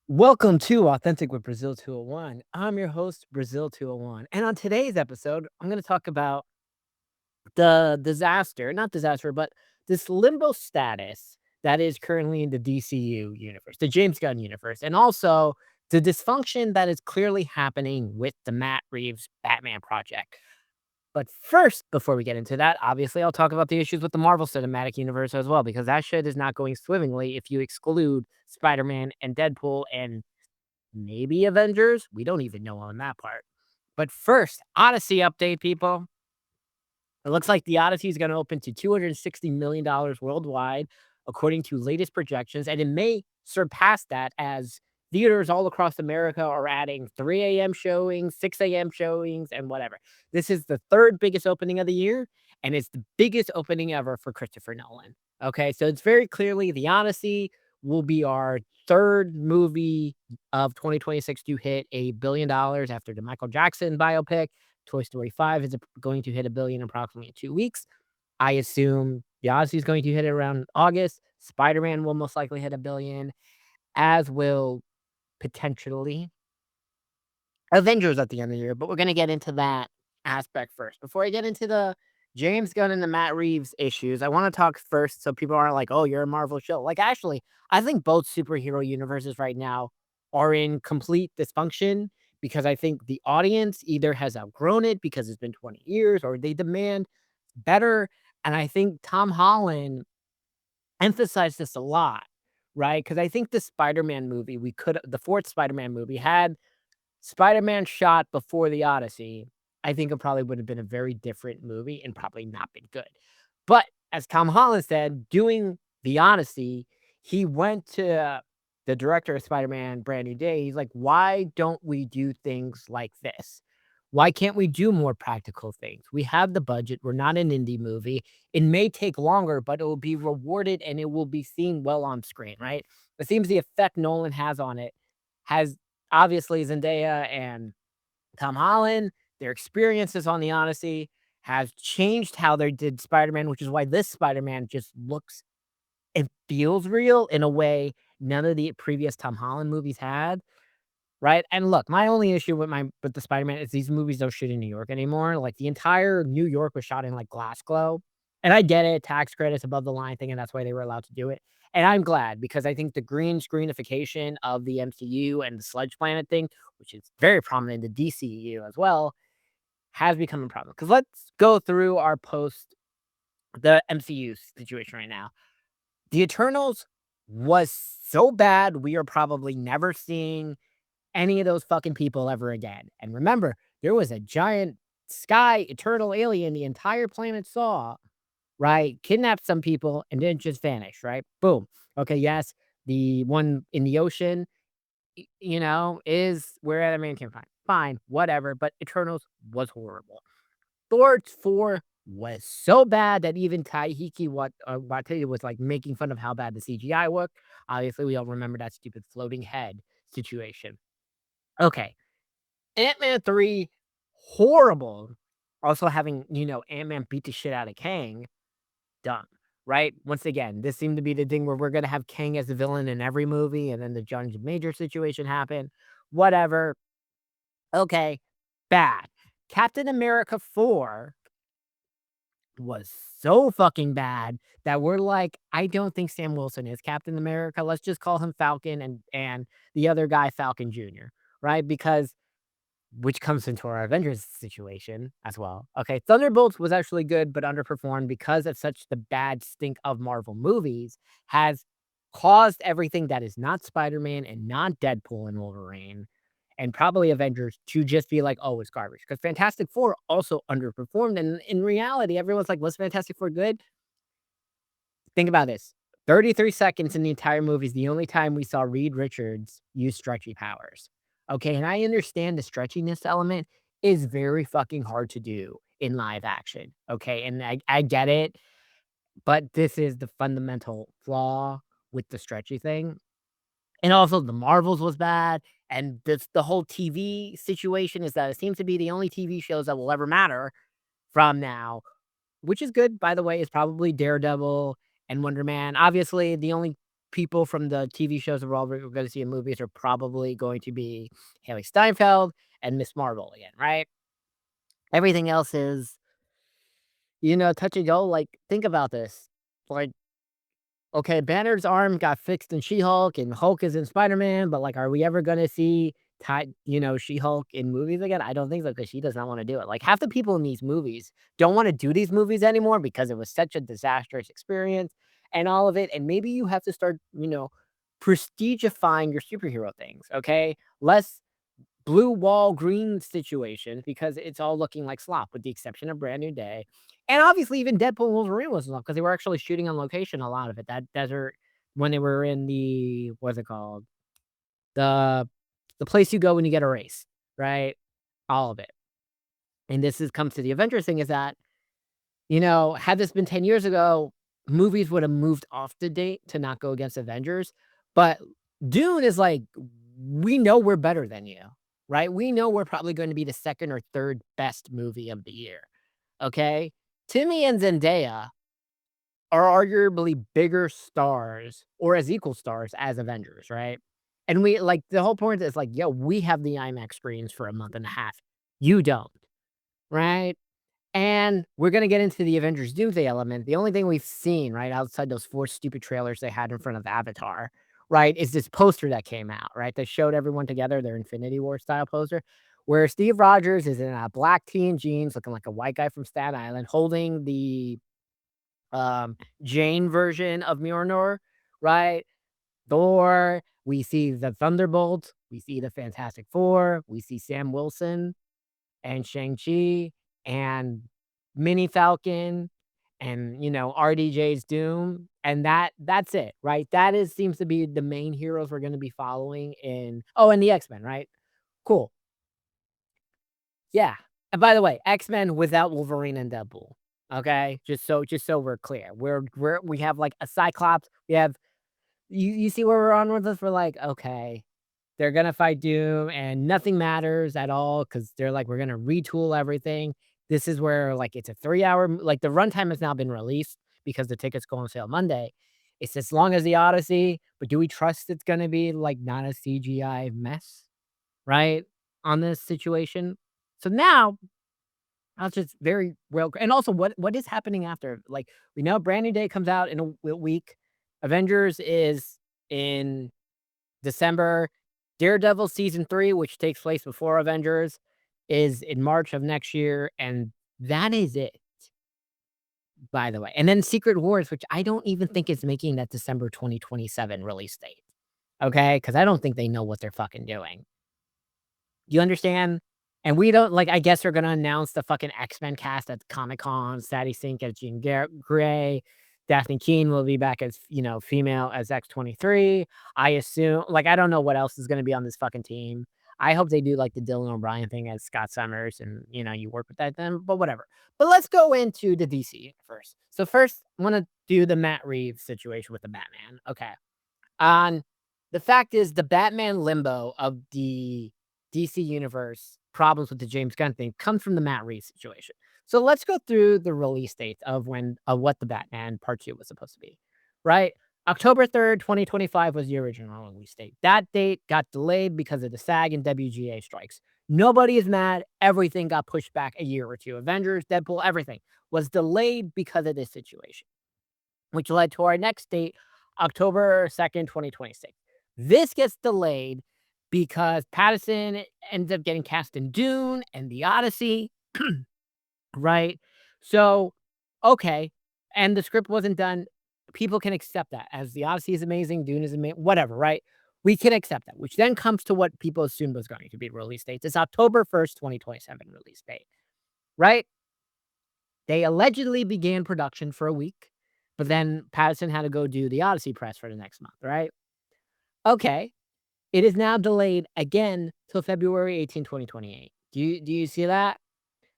Welcome to Authentic with Brazil 201. I'm your host, Brazil 201. And on today's episode, I'm going to talk about the disaster, not disaster, but this limbo status that is currently in the DCU universe, the James Gunn universe, and also the dysfunction that is clearly happening with the Matt Reeves Batman project. But first, before we get into that, obviously, I'll talk about the issues with the Marvel Cinematic Universe as well, because that shit is not going swimmingly if you exclude Spider Man and Deadpool and maybe Avengers? We don't even know on that part. But first, Odyssey update, people. It looks like the Odyssey is going to open to $260 million worldwide, according to latest projections, and it may surpass that as theaters all across America are adding 3 a.m. showings, 6 a.m. showings, and whatever. This is the third biggest opening of the year, and it's the biggest opening ever for Christopher Nolan. Okay, so it's very clearly the Odyssey will be our third movie of 2026 to hit $1 billion after the Michael Jackson biopic. Toy Story 5 is going to hit $1 billion in approximately 2 weeks. I assume The Odyssey is going to hit it around August. Spider-Man will most likely hit $1 billion, as will potentially Avengers at the end of the year, but we're gonna get into that aspect first. Before I get into the James Gunn and the Matt Reeves issues, I wanna talk first so people aren't like, "Oh, you're a Marvel show." Like, actually, I think both superhero universes right now are in complete dysfunction because I think the audience either has outgrown it because it's been 20 years or they demand better, and I think Tom Holland emphasized this a lot, right? Because I think the Spider-Man movie, the 4th Spider-Man movie had Spider-Man shot before the Odyssey, I think it probably would have been a very different movie and probably not been good. But as Tom Holland said, doing the Odyssey, he went to the director of Spider-Man Brand New Day. He's like, "Why don't we do things like this? Why can't we do more practical things? We have the budget. We're not an indie movie. It may take longer, but it will be rewarded and it will be seen well on screen," right? It seems the effect Nolan has on it has obviously Zendaya and Tom Holland, their experiences on the Odyssey has changed how they did Spider-Man, which is why this Spider-Man just looks and feels real in a way none of the previous Tom Holland movies had, right? And look, my only issue with the Spider-Man is these movies don't shoot in New York anymore. Like the entire New York was shot in like glass glow. And I get it, tax credits above the line thing, and that's why they were allowed to do it. And I'm glad because I think the green screenification of the MCU and the Sludge Planet thing, which is very prominent in the DCU as well, has become a problem. Because let's go through our the MCU situation right now. The Eternals was so bad, we are probably never seeing any of those fucking people ever again. And remember, there was a giant sky eternal alien the entire planet saw, right? Kidnapped some people and then just vanished, right? Boom. Okay, yes, the one in the ocean, is where that man came from. Fine, whatever. But Eternals was horrible. Thor 4 was so bad that even Waititi was like making fun of how bad the CGI looked. Obviously, we all remember that stupid floating head situation. Okay, Ant-Man 3, horrible. Also having, Ant-Man beat the shit out of Kang, dumb, right? Once again, this seemed to be the thing where we're gonna have Kang as the villain in every movie, and then the John Major situation happened. Whatever. Okay, bad. Captain America 4 was so fucking bad that we're like, "I don't think Sam Wilson is Captain America. Let's just call him Falcon and the other guy Falcon Jr." Right? Because which comes into our Avengers situation as well. Okay, Thunderbolts was actually good, but underperformed because of such the bad stink of Marvel movies has caused everything that is not Spider-Man and not Deadpool and Wolverine, and probably Avengers to just be like, "Oh, it's garbage." Because Fantastic Four also underperformed, and in reality, everyone's like, "Was Fantastic Four good?" Think about this. 33 seconds in the entire movie is the only time we saw Reed Richards use stretchy powers. Okay, and I understand the stretchiness element is very fucking hard to do in live action. Okay, and I get it, but this is the fundamental flaw with the stretchy thing. And also the Marvels was bad, and the whole TV situation is that it seems to be the only TV shows that will ever matter from now, which is good, by the way, is probably Daredevil and Wonder Man. Obviously, the only people from the TV shows that we're gonna see in movies are probably going to be Haley Steinfeld and Miss Marvel again, right? Everything else is, touch and go. Like, think about this. Like, okay, Banner's arm got fixed in She-Hulk and Hulk is in Spider-Man, but, like, are we ever gonna see She-Hulk in movies again? I don't think so because she does not wanna do it. Like, half the people in these movies don't wanna do these movies anymore because it was such a disastrous experience and all of it, and maybe you have to start, prestigifying your superhero things, okay? Less blue wall green situations because it's all looking like slop with the exception of Brand New Day. And obviously even Deadpool and Wolverine was slop because they were actually shooting on location a lot of it. That desert when they were in the what's it called? The the place you go when you get a race, right? All of it. And this is comes to the Avengers thing is that, had this been 10 years ago, movies would have moved off the date to not go against Avengers. But Dune is like, we know we're better than you, right? We know we're probably going to be the second or third best movie of the year. Okay. Timmy and Zendaya are arguably bigger stars or as equal stars as Avengers, right? And we like the whole point is like, yo, we have the IMAX screens for a month and a half. You don't, right? And we're gonna get into the Avengers Doomsday element. The only thing we've seen, right, outside those 4 stupid trailers they had in front of Avatar, right, is this poster that came out, right? That showed everyone together, their Infinity War style poster, where Steve Rogers is in a black tee and jeans, looking like a white guy from Staten Island, holding the, Jane version of Mjolnir, right? Thor, we see the Thunderbolts, we see the Fantastic Four, we see Sam Wilson, and Shang-Chi, and Mini Falcon, and, RDJ's Doom, and that's it, right? That is seems to be the main heroes we're gonna be following in and the X-Men, right? Cool. Yeah. And by the way, X-Men without Wolverine and Deadpool, okay? Just so we're clear. We have, like, a Cyclops, we have you see where we're on with this? We're like, "Okay, they're gonna fight Doom, and nothing matters at all because 'cause they're like, "We're gonna retool everything." This is where, like, it's a 3-hour like, the runtime has now been released because the tickets go on sale Monday. It's as long as the Odyssey, but do we trust it's gonna be, like, not a CGI mess, right, on this situation? So now, I'll just very well and also what is happening after? Like, we know Brand New Day comes out in a week. Avengers is in December. Daredevil season 3, which takes place before Avengers, is in March of next year, and that is it, by the way. And then Secret Wars, which I don't even think is making that December 2027 release date, okay? Because I don't think they know what they're fucking doing. You understand? And we don't like, I guess they're gonna announce the fucking X-Men cast at Comic-Con, Sadie Sink as Jean Grey, Daphne Keane will be back as, female as X-23. I assume like, I don't know what else is gonna be on this fucking team. I hope they do, like, the Dylan O'Brien thing as Scott Summers and, you work with that then, but whatever. But let's go into the DC first. So first, I wanna do the Matt Reeves situation with the Batman, okay. On the fact is the Batman limbo of the DC universe problems with the James Gunn thing comes from the Matt Reeves situation. So let's go through the release dates of what the Batman Part 2 was supposed to be, right? October 3rd, 2025 was the original release date. That date got delayed because of the SAG and WGA strikes. Nobody is mad. Everything got pushed back a year or two. Avengers, Deadpool, everything was delayed because of this situation, which led to our next date, October 2nd, 2026. This gets delayed because Pattinson ends up getting cast in Dune and The Odyssey, right? So, okay, and the script wasn't done. People can accept that as The Odyssey is amazing, Dune is amazing, whatever, right? We can accept that, which then comes to what people assumed was going to be release dates. It's October 1st, 2027 release date, right? They allegedly began production for a week, but then Patterson had to go do the Odyssey press for the next month, right? Okay. It is now delayed again till February 18, 2028. Do you see that?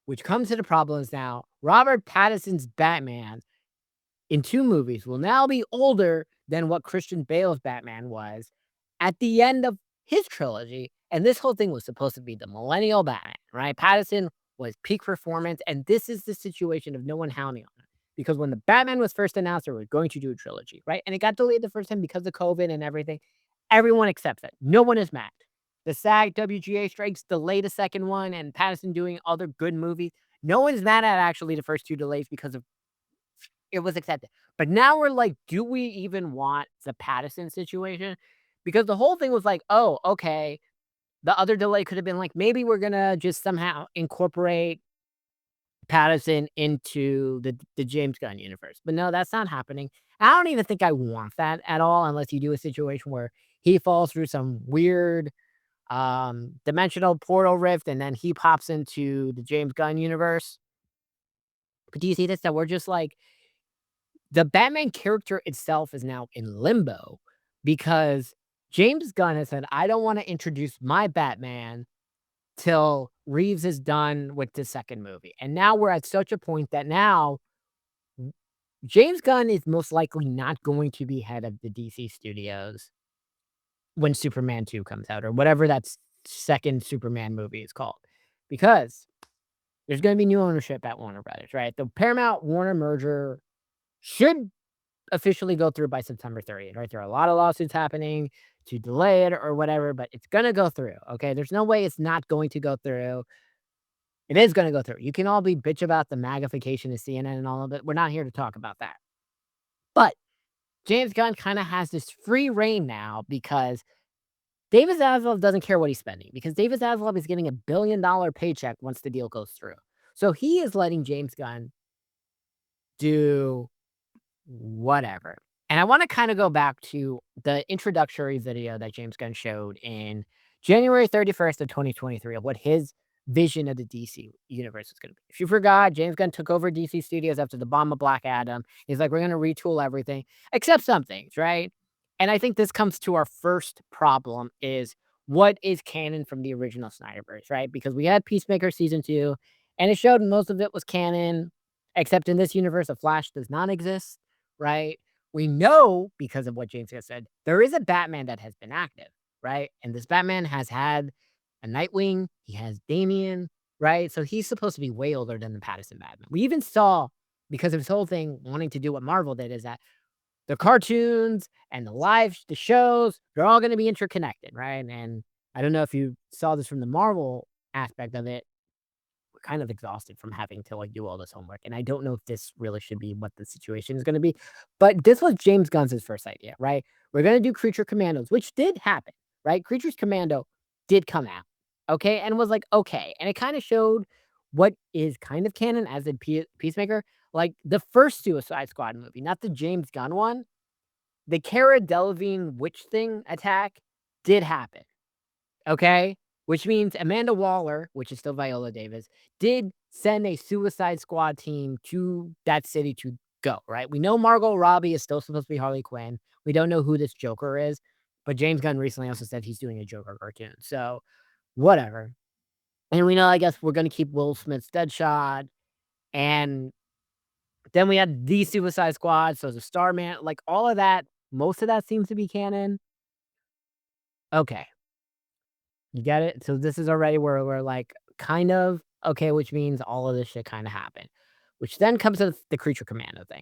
Which comes to the problems now. Robert Pattinson's Batman in 2 movies will now be older than what Christian Bale's Batman was at the end of his trilogy, and this whole thing was supposed to be the millennial Batman, right? Pattinson was peak performance, and this is the situation of no one hounding on him. because when the Batman was first announced, they were going to do a trilogy, right? And it got delayed the first time because of COVID and everything. Everyone accepts it. No one is mad. The SAG WGA strikes delayed a second one, and Pattinson doing other good movies. No one's mad at actually the first two delays because of it was accepted. But now we're like, do we even want the Pattinson situation? Because the whole thing was like, oh, okay. The other delay could have been like, maybe we're gonna just somehow incorporate Pattinson into the James Gunn universe. But no, that's not happening. I don't even think I want that at all unless you do a situation where he falls through some weird dimensional portal rift and then he pops into the James Gunn universe. But do you see this? That we're just like the Batman character itself is now in limbo because James Gunn has said, I don't want to introduce my Batman till Reeves is done with the second movie. And now we're at such a point that now James Gunn is most likely not going to be head of the DC studios when Superman 2 comes out or whatever that second Superman movie is called. Because there's going to be new ownership at Warner Brothers, right? The Paramount Warner merger should officially go through by September 30th, right? There are a lot of lawsuits happening to delay it or whatever, but it's going to go through. Okay. There's no way it's not going to go through. It is going to go through. You can all be bitch about the magnification of CNN and all of it. We're not here to talk about that. But James Gunn kind of has this free reign now because David Zaslav doesn't care what he's spending because David Zaslav is getting $1 billion paycheck once the deal goes through. So he is letting James Gunn do whatever. And I want to kind of go back to the introductory video that James Gunn showed in January 31st of 2023 of what his vision of the DC universe is going to be. If you forgot, James Gunn took over DC Studios after the bomb of Black Adam. He's like, we're going to retool everything except some things, right? And I think this comes to our first problem is what is canon from the original Snyderverse, right? Because we had Peacemaker season 2 and it showed most of it was canon, except in this universe, a Flash does not exist, right? We know because of what James has said, there is a Batman that has been active, right? And this Batman has had a Nightwing, he has Damian, right? So he's supposed to be way older than the Pattinson Batman. We even saw, because of his whole thing wanting to do what Marvel did, is that the cartoons and the shows, they're all going to be interconnected, right? And I don't know if you saw this from the Marvel aspect of it. We're kind of exhausted from having to like do all this homework. And I don't know if this really should be what the situation is going to be. But this was James Gunn's first idea, right? We're going to do Creature Commandos, which did happen, right? Creatures Commando did come out. Okay. And was like, okay. And it kind of showed what is kind of canon as a Peacemaker. Like the first Suicide Squad movie, not the James Gunn one, the Cara Delevingne witch thing attack did happen. Okay? Which means Amanda Waller, which is still Viola Davis, did send a Suicide Squad team to that city to go, right? We know Margot Robbie is still supposed to be Harley Quinn. We don't know who this Joker is, but James Gunn recently also said he's doing a Joker cartoon. So, whatever. And we know, I guess, we're going to keep Will Smith's Deadshot. And then we had the Suicide Squad. So, the Starman, like all of that, most of that seems to be canon. Okay. You get it? So this is already where we're like, kind of, okay, which means all of this shit kind of happened. Which then comes to the Creature Commando thing.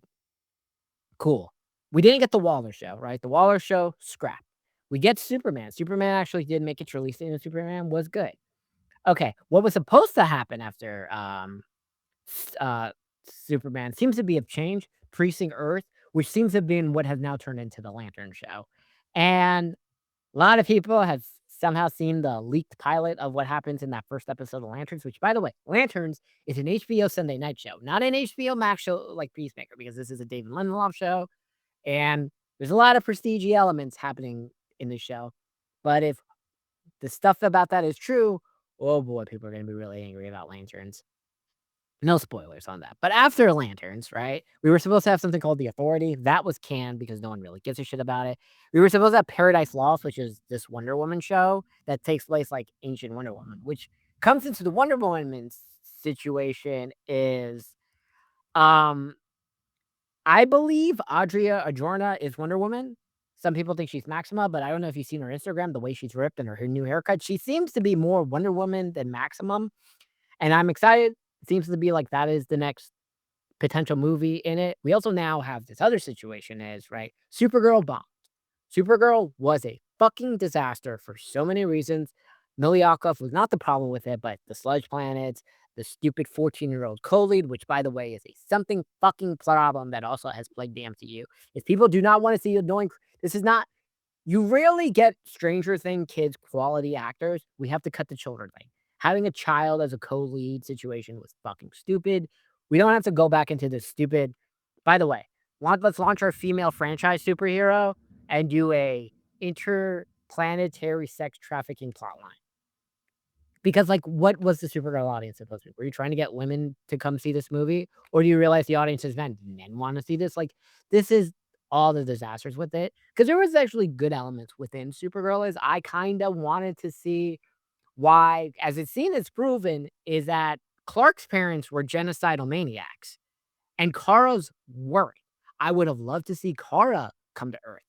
Cool. We didn't get the Waller show, right? The Waller show, scrap. We get Superman. Superman actually did make its release, and Superman was good. Okay, what was supposed to happen after Superman seems to be a change, Precinct Earth, which seems to have been what has now turned into the Lantern show. And a lot of people have somehow seen the leaked pilot of what happens in that first episode of Lanterns, which, by the way, Lanterns is an HBO Sunday night show, not an HBO Max show like Peacemaker, because this is a David Lindelof show, and there's a lot of prestige elements happening in the show. But if the stuff about that is true, oh boy, people are going to be really angry about Lanterns. No spoilers on that. But after Lanterns, right, we were supposed to have something called The Authority. That was canned because no one really gives a shit about it. We were supposed to have Paradise Lost, which is this Wonder Woman show that takes place like ancient Wonder Woman, which comes into the Wonder Woman situation is, I believe Adria Arjona is Wonder Woman. Some people think she's Maxima, but I don't know if you've seen her Instagram, the way she's ripped and her new haircut. She seems to be more Wonder Woman than Maximum. And I'm excited. It seems to be like that is the next potential movie in it. We also now have this other situation is, right, Supergirl bombed. Supergirl was a fucking disaster for so many reasons. Miliakov was not the problem with it, but the sludge planets, the stupid 14-year-old co-lead, which by the way is a something fucking problem that also has plagued the MCU, is people do not wanna see annoying. This is not, you rarely get Stranger Thing kids quality actors. We have to cut the children thing. Having a child as a co-lead situation was fucking stupid. We don't have to go back into this stupid. By the way, let's launch our female franchise superhero and do a interplanetary sex trafficking plotline. Because, like, what was the Supergirl audience supposed to be? Were you trying to get women to come see this movie? Or do you realize the audience is men wanna see this? Like, this is all the disasters with it. Because there was actually good elements within Supergirl is I kinda wanted to see why, as it's seen as proven, is that Clark's parents were genocidal maniacs, and Kara's weren't. I would have loved to see Kara come to Earth.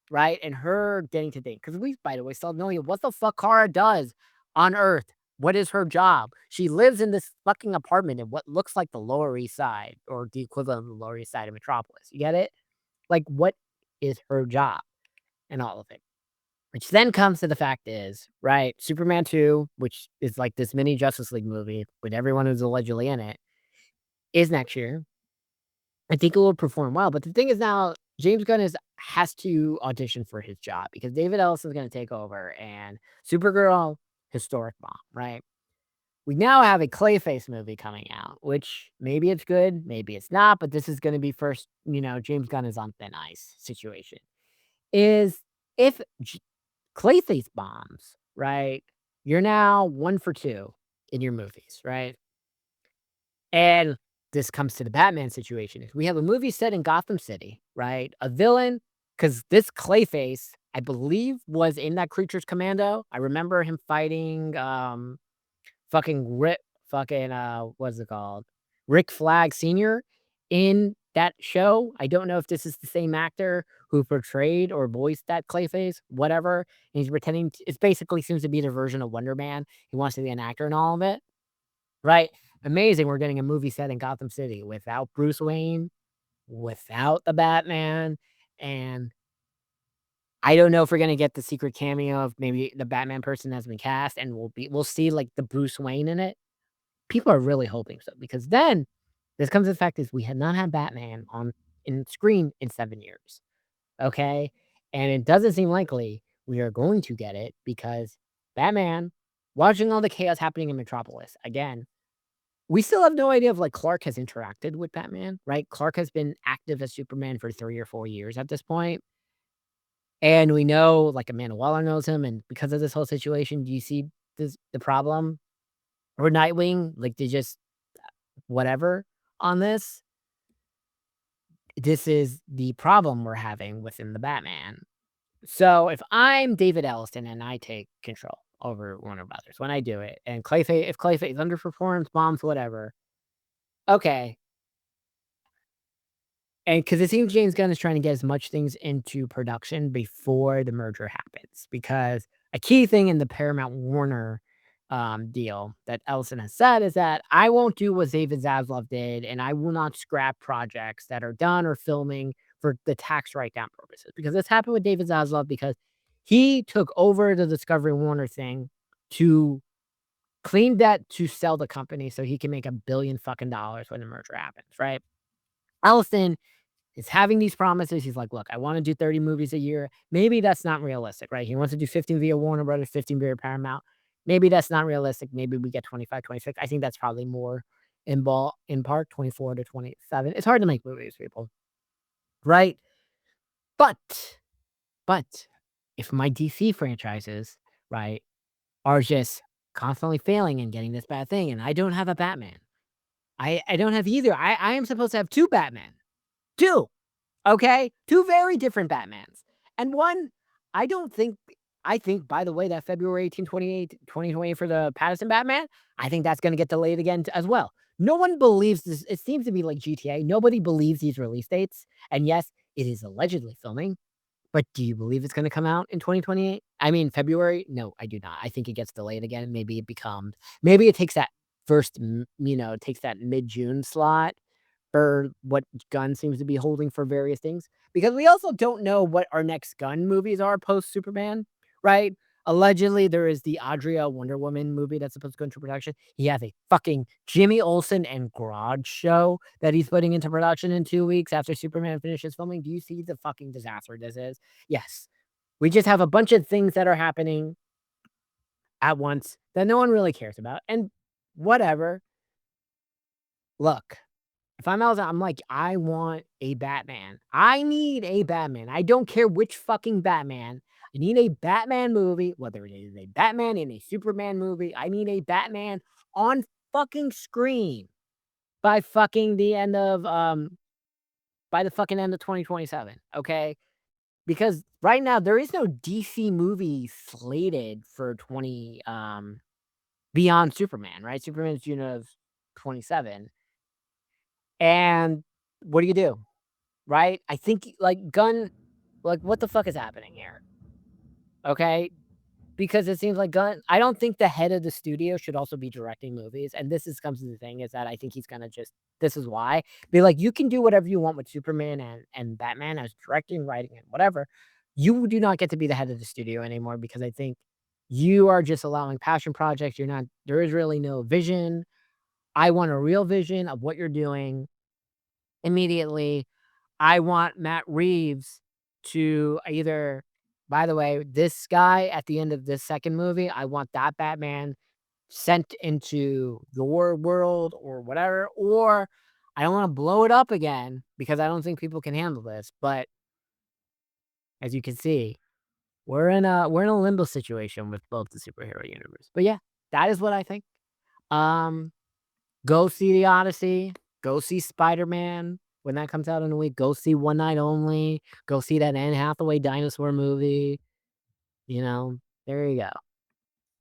Right? And her getting to date, because we, by the way, still knowing what the fuck Kara does on Earth. What is her job? She lives in this fucking apartment in what looks like the Lower East Side or the equivalent of the Lower East Side of Metropolis. You get it? Like, what is her job and all of it? Which then comes to the fact is, right, Superman 2, which is like this mini Justice League movie with everyone who's allegedly in it, is next year. I think it will perform well, but the thing is now James Gunn has to audition for his job because David Ellison's gonna take over and Supergirl, historic bomb, right? We now have a Clayface movie coming out, which maybe it's good, maybe it's not, but this is gonna be first, James Gunn is on thin ice situation. Is if Clayface bombs, right, you're now 1 for 2 in your movies, right? And this comes to the Batman situation. We have a movie set in Gotham City, right? A villain, because this Clayface, I believe, was in that Creatures Commando. I remember him fighting fucking Rick, fucking what's it called? Rick Flag Sr. in that show. I don't know if this is the same actor who portrayed or voiced that Clayface, whatever. And he's pretending it basically seems to be their version of Wonder Man. He wants to be an actor and all of it. Right? Amazing, we're getting a movie set in Gotham City without Bruce Wayne, without the Batman, and I don't know if we're gonna get the secret cameo of maybe the Batman person has been cast, and we'll see, like, the Bruce Wayne in it. People are really hoping so, because then this comes to the fact is we had not had Batman on in screen in 7 years, okay? And it doesn't seem likely we are going to get it because Batman, watching all the chaos happening in Metropolis, again, we still have no idea if, like, Clark has interacted with Batman, right? Clark has been active as Superman for 3 or 4 years at this point, and we know, like, Amanda Waller knows him, and because of this whole situation, do you see the problem? Or Nightwing, like, they just whatever on this? This is the problem we're having within the Batman. So, if I'm David Ellison and I take control over Warner Brothers, when I do it, and Clayface underperforms, bombs, whatever, okay. And because it seems James Gunn is trying to get as much things into production before the merger happens, because a key thing in the Paramount Warner, deal that Ellison has said is that, "I won't do what David Zaslav did, and I will not scrap projects that are done or filming for the tax write-down purposes," because this happened with David Zaslav because he took over the Discovery Warner thing to clean debt to sell the company so he can make $1 billion fucking dollars when the merger happens, right? Ellison is having these promises. He's like, "Look, I wanna do 30 movies a year." Maybe that's not realistic, right? He wants to do 15 via Warner Brothers, 15 via Paramount. Maybe that's not realistic. Maybe we get 25, 26. I think that's probably more in part 24 to 27. It's hard to make movies, people, right? But, but if my DC franchises, right, are just constantly failing and getting this bad thing, and I don't have a Batman. I don't have either. I am supposed to have 2 Batman. 2. Okay? 2 very different Batmans. And one, I don't think I think, by the way, that February 18, 2020 for the Patterson Batman, I think that's gonna get delayed again as well. No one believes this. It seems to be like GTA. Nobody believes these release dates. And yes, it is allegedly filming, but do you believe it's gonna come out in 2028? I mean, February? No, I do not. I think it gets delayed again. Maybe it takes that takes that mid-June slot. for what Gunn seems to be holding for various things, because we also don't know what our next Gunn movies are post Superman, right? Allegedly, there is the Adria Wonder Woman movie that's supposed to go into production. He has a fucking Jimmy Olsen and Garage show that he's putting into production in 2 weeks after Superman finishes filming. Do you see the fucking disaster this is? Yes. We just have a bunch of things that are happening at once that no one really cares about, and whatever. Look, if I'm Elsa, I'm like, "I want a Batman. I need a Batman. I don't care which fucking Batman. I need a Batman movie, whether it is a Batman in a Superman movie. I need a Batman on fucking screen by fucking the end of, by the fucking end of 2027, okay? Because right now, there is no DC movie slated for beyond Superman, right? Superman's June of '27, and what do? Right? I think, like, Gunn, like, what the fuck is happening here? Okay? Because it seems like Gunn, I don't think the head of the studio should also be directing movies, and this is comes to the thing is that I think he's gonna just, this is why, be like, "You can do whatever you want with Superman and Batman as directing, writing, and whatever. You do not get to be the head of the studio anymore because I think you are just allowing passion projects, you're not, there is really no vision. I want a real vision of what you're doing immediately. I want Matt Reeves to either, by the way, this guy at the end of this second movie, I want that Batman sent into your world or whatever, or I don't wanna blow it up again because I don't think people can handle this, but as you can see, we're in a limbo situation with both the superhero universe. But yeah, that is what I think. Um Go see The Odyssey, go see Spider-Man when that comes out in a week, go see One Night Only, go see that Anne Hathaway dinosaur movie, you know, there you go.